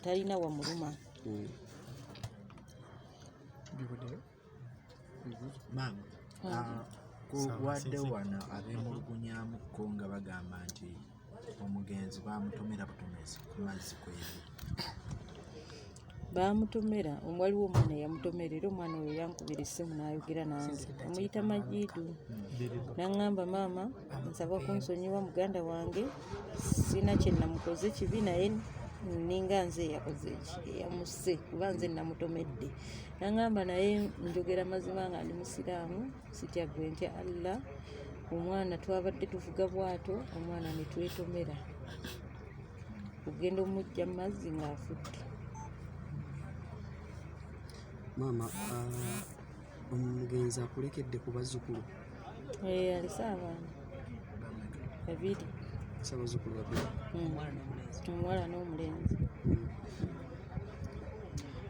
talina wamuluma. Maama, wadde wano abeemulugunyaamuko nga bagamba nti omugenzi baamutomera butomezi ku mazzi kweri. Baamutomera, waliwo omwana eyamutomera era omwana oyo yankubira essimu n'ayogera nange, amuyita Majidu. N'aŋŋamba maama, nsaba kunsonyiwa muganda wange, sina kye namukoze kibi naye ninga nze eyamusse kuba nze namutomedde. N'aŋŋamba naye njogera mazima nga ndi musiraamu, sitya gwe ntya Allah. Omwana twabadde tuvuga bwato, omwana ne twetomera kugenda omujja mu mazzi ng'afudde. Maama, omugenzi akulekedde ku bazzukulu? Alese abaana babiri. Abazzukulu babiri? Omuwala n'omulenzi.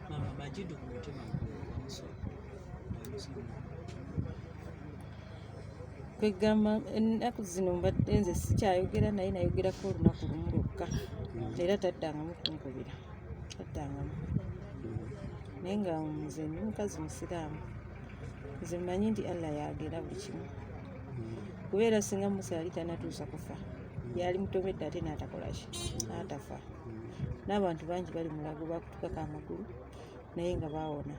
Maama, Majidu ku mutima kwegamba ennaku zino mbadde nze sikyayogera naye nayogerako olunaku lumu lwokka era taddangamu kunkubira, taddangamu. Naye nga nze ndi mukazi musiraamu, nze mmanyi nti Allah yagera buli kimu. Kubeera singa Musa yali tanatuusa kufa, yali mutomedde ate n'atakola ki, n'atafa. N'abantu bangi bali mulago bakutukako amagulu naye nga baawona.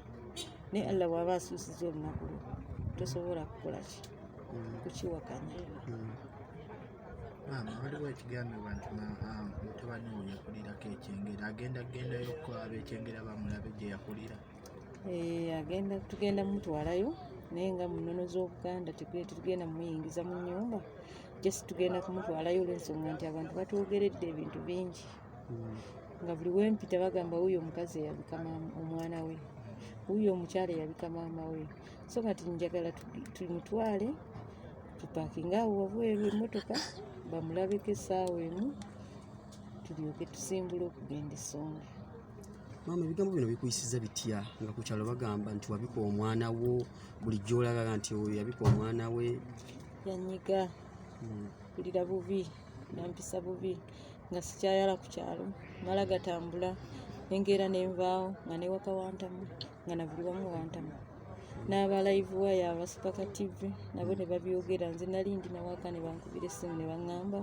Naye Allah bw'aba asuusiza olunaku lwo tosobola kukola ki, kukiwakanya. Maama, waliwo ekigambibwa nti mutabani we yakulirako ekyengera, agenda kugendayo okukwaba ekyengera bamulabe gye yakulira. Tugenda mutwalayo naye nga mu nnono z'Obuganda tugenda muyingiza mu nnyumba, just tugenda kumutwalayo olw'ensonga nti abantu batwogeredde ebintu bingi. Nga buli wempita bagamba wuuyo omukazi eyabika omwana we, wuuyo omukyala eyabika maama we. So kati njagala tumutwale tupaakinga awo wabweru emmotoka bamulabeko essaawa emu tulyoke tusimbule okugenda Essonga. Maama, ebigambo bino bikuyisiza bitya nga ku kyalo bagamba nti wabika omwana wo, bulijjo olaga nti oyo yabika omwana we? Yanyiga, mpulira bubi, nampisa bubi nga sikyayala ku kyalo, mala gatambula engeera n'envaawo nga ne waka wantamu nga na buli wamu wantamu. N'aba live wire aba Spark TV nabo ne babyogera, nze nali ndi nawaka ne bankubira essimu ne baŋŋamba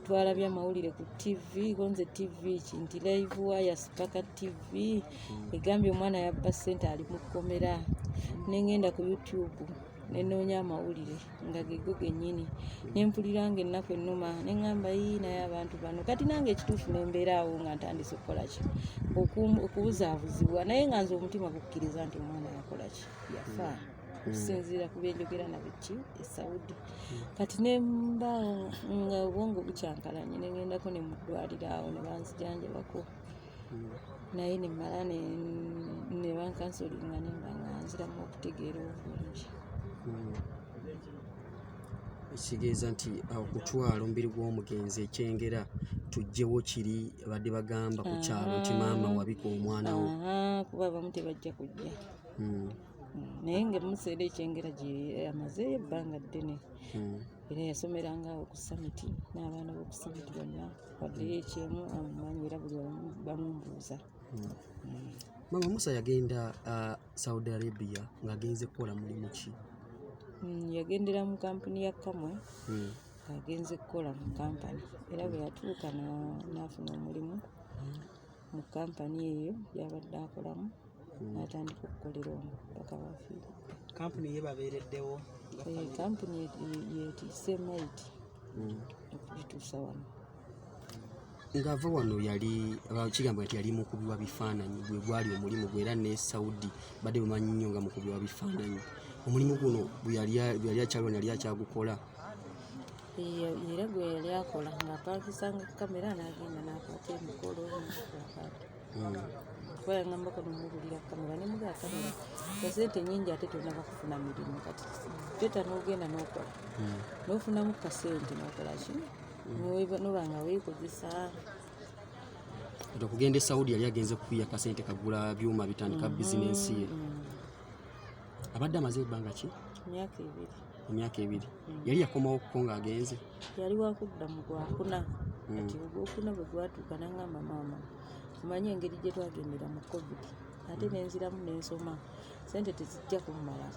twalabye amawulire ku TV, gonze TV ki nti live wire Spark TV egambye omwana yabba ssente ali mu kkomera. Ne ngenda ku YouTube ne nnoonya amawulire nga gego gennyini ne mpulira nga ennaku ennuma ne ŋŋamba naye abantu bano kati nange ekituufu ne mbeera awo nga ntandise okukola ki, okubuzaabuzibwa naye nga nze omutima gukkiriza nti omwana yakola ki, yafa okusinziira ku byenjogera nabiki e Saudi. Kati ne mbaawo nga obwongo bukyankalanye ne ngendako ne mu ddwaliro awo ne banzijanjabako naye ne mmala ne bankansolinga ne mba nga nziramu okutegeera obulungi. Kitegeeza nti okutwala omubiri gw'omugenzi ekyengera tuggyewo kiri badde bagamba ku kyalo nti maama wabika omwana wo. Kuba abamu tebajja kujja. Naye nga museera ekyengera gye amazeeyo ebbanga ddene era yasomeranga awo ku samiti n'abaana b'oku samiti bonna waddeyo ekyemu amumanyi era buli wamu bamumbuuza. Maama, Musa yagenda Saudi Arabia ng'agenze kukola mulimu ki? Yagendera mu kampuni ya Kamwe agenze kukola mu kampani era bwe yatuuka n'afuna omulimu mu kampani eyo gy'abadde akolamu n'atandika okukolera omwo paka baafiira. kampuni ye babeereddewo? Kampuni yetiise Maiti okugituusa wano. Ng'ava wano kigamba nti yali mukubi wa bifaananyi, gwe gwali omulimu gwe era ne Saudi badde bumanyi nnyo nga mukubi wa bifaananyi. Omulimu guno bwe yali akyaliwo yali akyagukola? Era gwe yali akola ng'apaakisanga kamera n'agenda n'akwata emikolo kuba yaŋŋambako nomubulira kamera ne mugaa kamera ya ssente nnyingi ate tonaba kufuna mirimu kati teta n'ogenda n'okola n'ofunamu kasente n'okola ki noba nga weekozesa. Okugenda e Saudi yali agenze kukuya kasente kagula byuma bitandika bizinensi ye. Abadde amaze ebbanga ki? Emyaka ebiri. Yali yakomawo ko ng'agenze? Yali wakudda mu Gwakuna. Kati Ogwokuna bwe gwatuuka n'aŋŋamba maama manye engeri gye twagendera mu covid ate nenziramu nensoma sente tezijja kummala.